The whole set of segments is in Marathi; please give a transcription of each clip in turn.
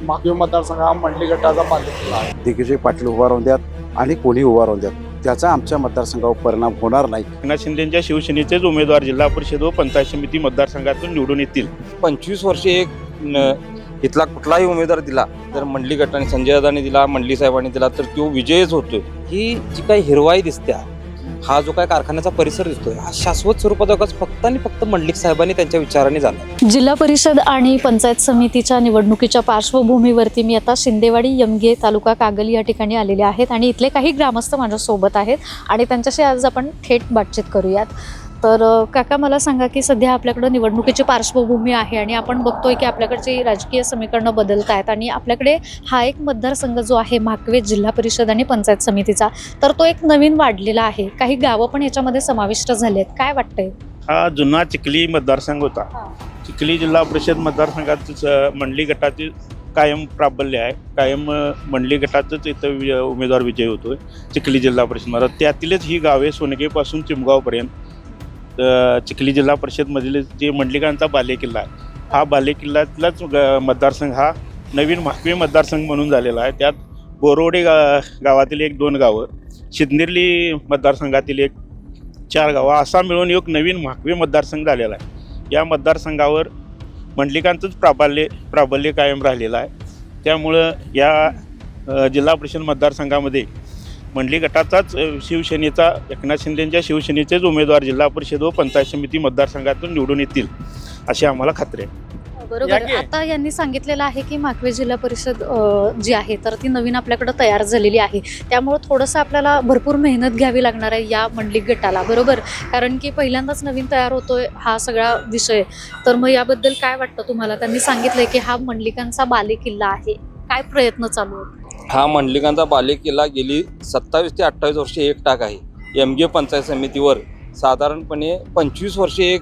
मागील मतदारसंघ हा मंडली गटाचा बालेकिल्ला आहे. दिग्विजय पाटील उभा राहून द्यात आणि कोणी उभा राहून द्यात, त्याचा आमच्या मतदारसंघावर परिणाम होणार नाही. एकनाथ शिंदेच्या शिवसेनेचेच उमेदवार जिल्हा परिषद व पंचायत समिती मतदारसंघातून निवडून येतील. 25 वर्षे इथला कुठलाही उमेदवार दिला तर मंडली गटाने संजय दादांनी दिला, मंडली साहेबांनी दिला तर तो विजयच होतोय. ही जी काही हिरवाई दिसते, हा जो काही कारखान्याचा परिसर दिसतोय, हा शाश्वत स्वरूपाचा विकास फक्त आणि फक्त मंडलिक साहेबांनी त्यांच्या विचाराने झाला. जिल्हा परिषद आणि पंचायत समितीच्या निवडणुकीच्या पार्श्वभूमीवरती मी आता शिंदेवाडी यमगे तालुका कागल या ठिकाणी आलेले आहेत आणि इथले काही ग्रामस्थ माझ्यासोबत आहेत आणि त्यांच्याशी आज आपण थेट बातचीत करूयात. तर काका, मला सांगा की सध्या आपल्याकडं निवडणुकीची पार्श्वभूमी आहे आणि आपण बघतोय की आपल्याकडची राजकीय समीकरणं बदलत आहेत आणि आपल्याकडे हा एक मतदारसंघ जो आहे म्हाकवे जिल्हा परिषद आणि पंचायत समितीचा, तर तो एक नवीन वाढलेला आहे. काही गावं पण याच्यामध्ये समाविष्ट झाले आहेत. काय वाटतंय? हा जुना चिखली मतदारसंघ होता. चिखली जिल्हा परिषद मतदारसंघात मंडली गटाचे कायम प्राबल्य आहे. कायम मंडली गटातच इथं उमेदवार विजय होतोय चिखली जिल्हा परिषद. त्यातीलच ही गावे सोनगेपासून चिमगावपर्यंत चिखली जिल्हा परिषदमधील जे मंडलिकांचा बालेकिल्ला आहे, हा बालेकिल्ल्यातलाच मतदारसंघ हा नवीन म्हाकवे मतदारसंघ म्हणून झालेला आहे. त्यात बोरवडे गावातील 1-2 गावं, शिंदेर्ली मतदारसंघातील 4 गावं असा मिळून एक नवीन म्हाकवे मतदारसंघ झालेला आहे. या मतदारसंघावर मंडलिकांचंच प्राबल्य कायम राहिलेलं आहे. त्यामुळं या जिल्हा परिषद मतदारसंघामध्ये मंडली गटाचाच शिवसेनेचा एकनाथ शिंदेच्या शिवसेनेचेच उमेदवार जिल्हा परिषद व पंचायत समिती मतदारसंघातून निवडून येतील अशी आम्हाला खात्री आहे. बरोबर. आता यांनी सांगितलेलं आहे की म्हाकवे जिल्हा परिषद जी आहे तर ती नवीन आपल्याकडे तयार झालेली आहे. त्यामुळे थोडंसं आपल्याला भरपूर मेहनत घ्यावी लागणार आहे या मंडलिक गटाला, बरोबर? कारण की पहिल्यांदाच नवीन तयार होतोय हा सगळा विषय. तर मग याबद्दल काय वाटतं तुम्हाला? त्यांनी सांगितलंय की हा मंडलिकांचा बालेकिल्ला आहे. काय प्रयत्न चालू आहेत? हा मंडलिकांचा बालेकिल्ला गेली 27 ते 28 वर्षे एक टाक आहे. यमगे पंचायत समितीवर साधारणपणे 25 वर्षे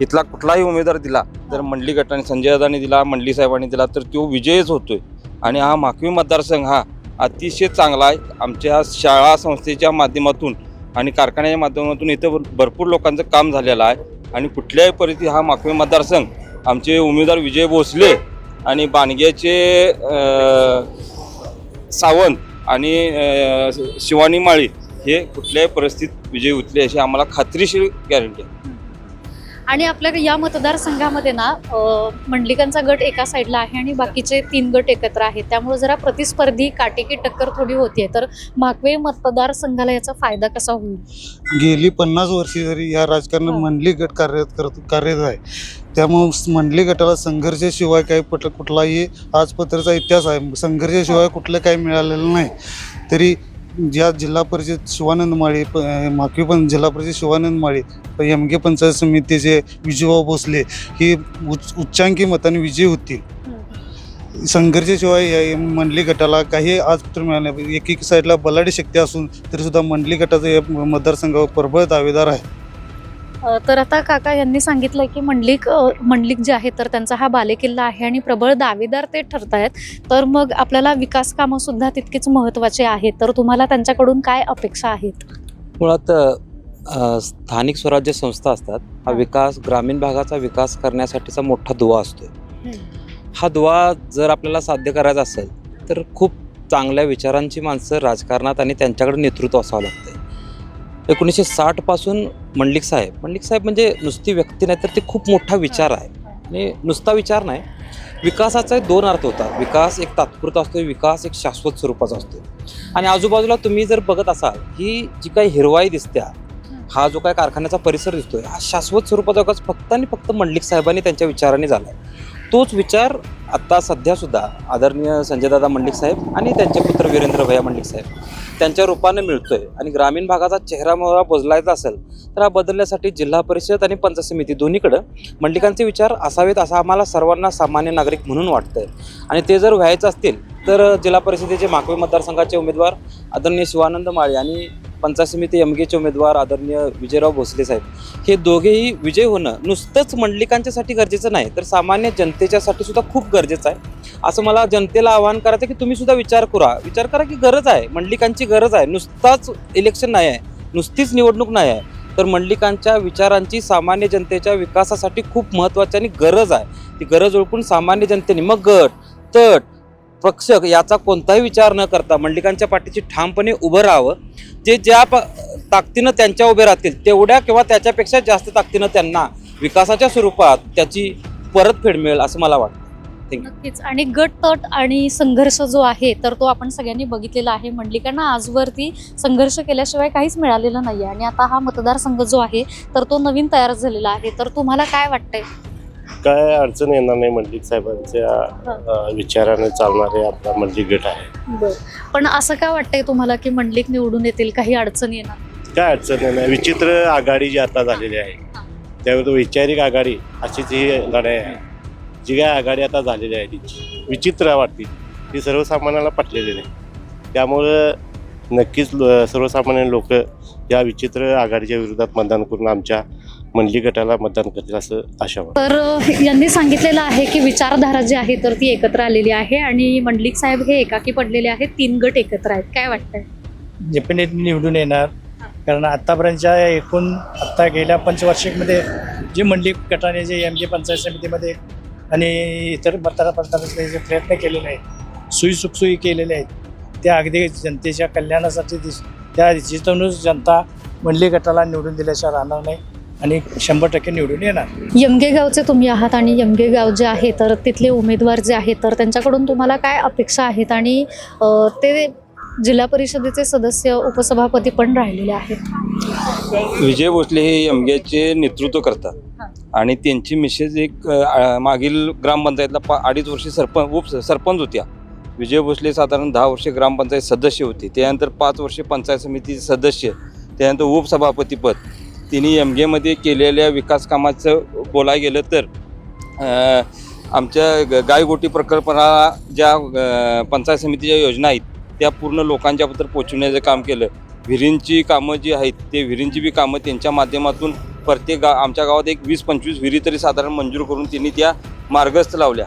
इथला कुठलाही उमेदवार दिला तर मंडली गटाने संजय दादांनी दिला, मंडली साहेबांनी दिला तर तो विजयच होतोय. आणि हा म्हाकवे मतदारसंघ हा अतिशय चांगला आहे. आमच्या शाळा संस्थेच्या माध्यमातून आणि कारखान्याच्या माध्यमातून इथं भरपूर लोकांचं काम झालेलं आहे आणि कुठल्याही परिस्थितीत हा म्हाकवे मतदारसंघ आमचे उमेदवार विजय भोसले आणि बाणग्याचे सावंत आणि शिवानी माळी हे कुठल्याही परिस्थितीत विजयी होतले अशी आम्हाला खात्रीशीर गॅरंटी आहे. आणि आपल्या या मतदारसंघामध्ये ना मंडलिकांचा गट एका साईडला आहे आणि बाकीचे 3 गट एकत्र आहेत. त्यामुळे जरा प्रतिस्पर्धी काटेकी टक्कर थोडी होतीये. तर म्हाकवे मतदारसंघाला याचा फायदा कसा होईल? गेली 50 वर्षे जरी या राजकारणात मंडली गट कार्यरत आहे. त्यामुळे मंडली गटाला संघर्षाशिवाय काही कुठलाही आजपत्रचा इतिहास आहे. संघर्षाशिवाय कुठलं काही मिळालेलं नाही. तरी ज्या जिल्हा परिषद शिवानंद माळी म्हाकवे पण जिल्हा परिषद शिवानंद माळी यमगे पंचायत समितीचे विजयभाऊ भोसले ही उच्चांकी मताने विजयी होतील. संघर्षाशिवाय या मंडली गटाला काही आज तर मिळाले नाही. एक साईडला बलाढ्य शक्ती असून तरीसुद्धा मंडली गटाचा या मतदारसंघावर प्रबळ दावेदार आहे. तर आता काका यांनी सांगितलं की मंडलिक जे आहे तर त्यांचा हा बालेकिल्ला आहे आणि प्रबळ दावेदार ते ठरत आहेत. तर मग आपल्याला विकास कामं सुद्धा तितकीच महत्त्वाचे आहेत. तर तुम्हाला त्यांच्याकडून काय अपेक्षा आहेत? मुळात स्थानिक स्वराज्य संस्था असतात. हा विकास ग्रामीण भागाचा विकास करण्यासाठीचा मोठा दुवा असतो. हा दुवा जर आपल्याला साध्य करायचा असेल तर खूप चांगल्या विचारांची माणसं राजकारणात आणि त्यांच्याकडे नेतृत्व असावं लागतं. 1960 पासून मंडलिक साहेब म्हणजे नुसती व्यक्ती नाही तर ते खूप मोठा विचार आहे. आणि नुसता विचार नाही, विकासाचा 2 अर्थ होता. विकास एक तात्पुरता असतो, विकास एक शाश्वत स्वरूपाचा असतो. आणि आजूबाजूला तुम्ही जर बघत असाल ही जी काही हिरवाई दिसते, हा जो काही कारखान्याचा परिसर दिसतोय, हा शाश्वत स्वरूपाचा विकास फक्त आणि फक्त मंडलिक साहेबांनी त्यांच्या विचाराने झाला आहे. तोच विचार आता सध्यासुद्धा आदरणीय संजयदादा मंडलिक साहेब आणि त्यांचे पुत्र वीरेंद्र भैया मंडलिक साहेब त्यांच्या रूपाने मिळतोय. आणि ग्रामीण भागाचा चेहरामोहरा बदलायचा असेल तर हा बदलण्यासाठी जिल्हा परिषद आणि पंचायत समिती दोन्हीकडं मंडलिकांचे विचार असावेत असं आम्हाला सर्वांना सामान्य नागरिक म्हणून वाटतंय. आणि ते जर व्हायचं असतील तर जिल्हा परिषदेचे म्हाकवे मतदारसंघाचे उमेदवार आदरणीय शिवानंद माळी आणि पंचायत समिती यमगेचे उमेदवार आदरणीय विजयराव भोसले साहेब हे दोघेही विजय होणं नुसतंच मंडलिकांच्यासाठी गरजेचं नाही तर सामान्य जनतेच्यासाठी सुद्धा खूप गरजेचं आहे. असं मला जनतेला आवाहन करायचं की तुम्ही सुद्धा विचार करा की गरज आहे, मंडलिकांची गरज आहे. नुसताच इलेक्शन नाही आहे, नुसतीच निवडणूक नाही आहे, तर मंडलिकांच्या विचारांची सामान्य जनतेच्या विकासासाठी खूप महत्त्वाची आणि गरज आहे. ती गरज ओळखून सामान्य जनतेने मग गट तट पक्ष याचा कोणताही विचार न करता मंडलिकांच्या पाठीशी ठामपणे उभं राहावं. जे ज्या ताकदीनं त्यांच्या उभे राहतील तेवढ्या किंवा त्याच्यापेक्षा जास्त ताकदीनं त्यांना विकासाच्या स्वरूपात त्याची परतफेड मिळेल असं मला वाटतं. नक्कीच. आणि गट तट आणि संघर्ष जो आहे तर तो आपण सगळ्यांनी बघितलेला आहे. मंडलिकांना आजवरती संघर्ष केल्याशिवाय काहीच मिळालेलं नाही आहे आणि आता हा मतदारसंघ जो आहे तर तो नवीन तयार झालेला आहे. तर तुम्हाला काय वाटतंय? काय अडचण येणार नाही. मंडलिक साहेबांच्या विचाराने चालणारे आपला मंडलिक गट आहे. पण असं का वाटतंय तुम्हाला की मंडलिक निवडून येतील, काही अडचण येणार? काय अडचण नाही. विचित्र आघाडी जी आता झालेली आहे त्यावर वैचारिक आघाडी अशीच ही लढाई आहे. जी काय आघाडी आता झालेली आहे तिची विचित्र वाटते, ती सर्वसामान्याला पटलेली नाही. त्यामुळं नक्कीच सर्वसामान्य लोक या विचित्र आघाडीच्या विरोधात मतदान करून आमच्या मंडलिक गटाला मतदान करतील असं आशा वाटते. तर यांनी सांगितलेलं आहे की विचारधारा जी आहे तर ती एकत्र आलेली आहे आणि मंडलिक साहेब हे एकाकी पडलेले आहेत. 3 गट एकत्र आहेत. काय वाटतंय? डेफिनेटली निवडून येणार, कारण आत्तापर्यंतच्या एकूण आत्ता गेल्या पंचवार्षिकमध्ये जे मंडलिक गटाने जे MG पंचायत समितीमध्ये आणि इतर मतदारांचे जे प्रयत्न केलेले आहेत, सुखसोयी केलेल्या आहेत, त्या अगदी जनतेच्या कल्याणासाठी त्या जिथूनच जनता मंडलिक गटाला निवडून दिल्याशिवाय राहणार नाही आणि 100% निवडून येणार. यमगे गावचे तुम्ही आहात आणि यमगे गाव जे आहे तर तिथले उमेदवार जे आहेत तर त्यांच्याकडून तुम्हाला काय अपेक्षा आहेत? आणि ते जिल्हा परिषदेचे सदस्य उपसभापती पण राहिलेले आहेत. विजय भोसले हे एमगेचे नेतृत्व करतात आणि त्यांची मिसेस एक मागील ग्रामपंचायतला 2.5 वर्षे सरपंच होत्या. विजय भोसले साधारण 10 वर्षे ग्रामपंचायत सदस्य होते. त्यानंतर 5 वर्षे पंचायत समितीचे सदस्य, त्यानंतर उपसभापतीपद. तिने एमगेमध्ये केलेल्या विकास कामाचं बोलायला गेलं तर आमच्या गायगोटी प्रकल्पाला ज्या पंचायत समितीच्या योजना आहेत त्या पूर्ण लोकांच्याबद्दल पोहोचवण्याचं काम केलं. विहिरींची कामं जी आहेत ते विहिरींची बी कामं त्यांच्या माध्यमातून प्रत्येक आमच्या गावात एक 20-25 विहिरी तरी साधारण मंजूर करून त्यांनी त्या मार्गस्थ लावल्या.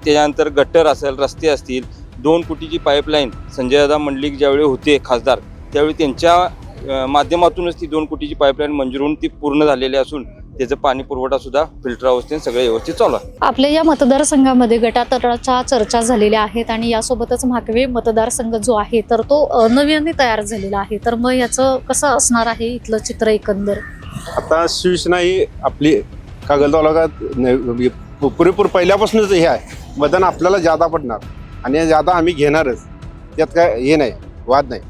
त्याच्यानंतर गट्टर असेल, रस्ते असतील, 2 कोटीची पाईपलाईन संजयदादा मंडलिक ज्यावेळी होते खासदार त्यावेळी त्यांच्या माध्यमातूनच ती 2 कोटीची पाईपलाईन मंजूर होऊन ती पूर्ण झालेली असून त्याचं पाणी पुरवठा सुद्धा फिल्टर अवस्थेत सगळं व्यवस्थित चालू आहे. आपल्या या मतदारसंघामध्ये गटातटाच्या चर्चा झालेल्या आहेत आणि यासोबतच म्हाकवे मतदारसंघ जो आहे तर तो नव्याने तयार झालेला आहे. तर मग याचं कसं असणार आहे इथलं चित्र एकंदर? आता शिवसेना ही आपली कागल तालुक्यात पुरेपूर पहिल्यापासूनच हे आहे. मतदान आपल्याला जादा पडणार आणि जादा आम्ही घेणारच, त्यात काय हे नाही, वाद नाही.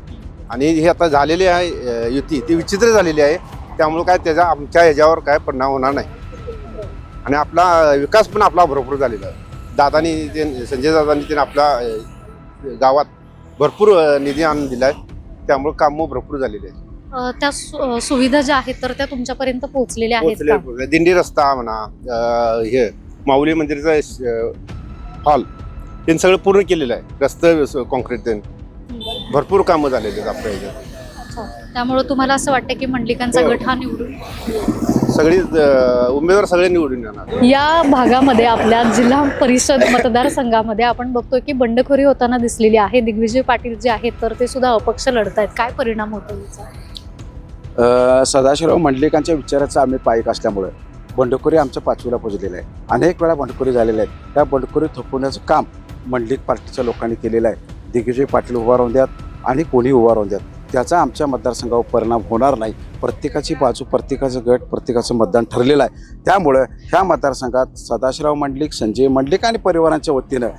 आणि हे आता झालेली आहे युती ती विचित्र झालेली आहे. त्यामुळे काय त्याचा आमच्या ह्याच्यावर काय परिणाम होणार नाही आणि आपला विकास पण आपला भरपूर झालेला आहे. दादानी ते संजय दादांनी ते आपल्या गावात भरपूर निधी आणून दिला आहे. त्यामुळे कामं भरपूर झालेली आहे. त्या सुविधा ज्या आहेत तर त्या तुमच्यापर्यंत पोहोचलेल्या आहेत का? दिंडी रस्ता म्हणा, हे माऊली मंदिराचा हॉल ते सगळं पूर्ण केलेलं आहे. रस्ते कॉन्क्रीट ते भरपूर कामं झालेली आहेत आपल्या ह्याच्यात. त्यामुळे तुम्हाला असं वाटतं की मंडलिकांचा गट हा निवडून सगळी उमेदवार सगळे निवडून येणार. या भागामध्ये आपल्या जिल्हा परिषद मतदारसंघामध्ये आपण बघतोय की बंडखोरी होताना दिसलेली आहे. दिग्विजय पाटील जे आहेत तर ते सुद्धा अपक्ष लढत आहेत. काय परिणाम होतो याचा? सदाशिवराव मंडलिकांच्या विचाराचा आम्ही पायक असल्यामुळे बंडखोरी आमच्या 5वीला पोचलेलं आहे. अनेक वेळा बंडखोरी झालेल्या आहेत. त्या बंडखोरी थोपवण्याचं काम मंडलिक पार्टीच्या लोकांनी केलेलं आहे. दिग्विजय पाटील उभा राहून द्यात आणि कोणी उभा राहून द्यात, त्याचा आमच्या मतदारसंघावर परिणाम होणार नाही. प्रत्येकाची बाजू, प्रत्येकाचं गट, प्रत्येकाचं मतदान ठरलेलं आहे. त्यामुळं ह्या मतदारसंघात सदाशिवराव मंडलिक, संजय मंडलिक आणि परिवारांच्या वतीनं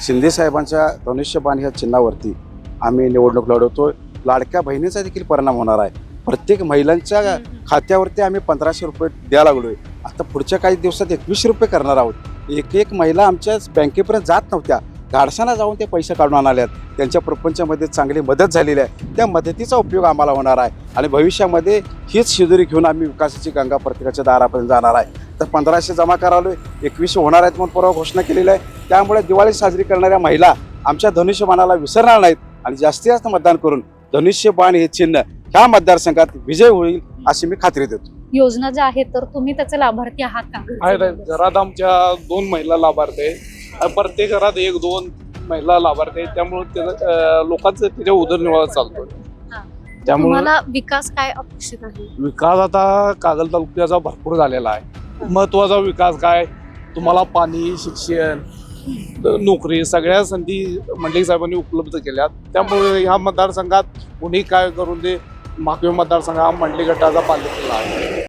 शिंदेसाहेबांच्या धनुष्यबाण ह्या चिन्हावरती आम्ही निवडणूक लढवतो. लाडक्या बहिणीचा देखील परिणाम होणार आहे. प्रत्येक महिलांच्या खात्यावरती आम्ही 1500 रुपये द्यायला लागलो आहे. आता पुढच्या काही दिवसात 2100 रुपये करणार आहोत. एक महिला आमच्या बँकेपर्यंत जात नव्हत्या, धाडसाना जाऊन ते पैसे काढून आल्यात. त्यांच्या प्रपंचामध्ये चांगली मदत झालेली आहे. त्या मदतीचा उपयोग आम्हाला होणार आहे आणि भविष्यामध्ये हीच शिदोरी घेऊन आम्ही विकासाची गंगा प्रत्येकाच्या दारापर्यंत जाणार आहे. तर 1500 जमा करावलोय, 2100 होणार आहेत म्हणून परवा घोषणा केलेली आहे. त्यामुळे दिवाळी साजरी करणाऱ्या महिला आमच्या धनुष्यबाणाला विसरणार नाहीत आणि जास्तीत जास्त मतदान करून धनुष्यबाण हे चिन्ह ह्या मतदारसंघात विजय होईल अशी मी खात्री देतो. योजना ज्या आहेत तर तुम्ही त्याचे लाभार्थी आहात का? घरात आमच्या 2 महिला लाभार्थी आहेत. प्रत्येक घरात 1-2 महिला लाभार्थी आहेत. त्यामुळे लोकांचं त्याच्या उदरनिर्वाह चालतो. त्यामुळे तुम्हाला विकास काय अपेक्षित आहे? विकास आता कागल तालुक्याचा भरपूर झालेला आहे. महत्वाचा विकास काय, तुम्हाला पाणी, शिक्षण, नोकरी सगळ्या संधी मंडलिक साहेबांनी उपलब्ध केल्या. त्यामुळे ह्या मतदारसंघात कोणी काय करून दे, मागील मतदारसंघ हा मंडलिक गटाचा बालेकिल्ला आहे.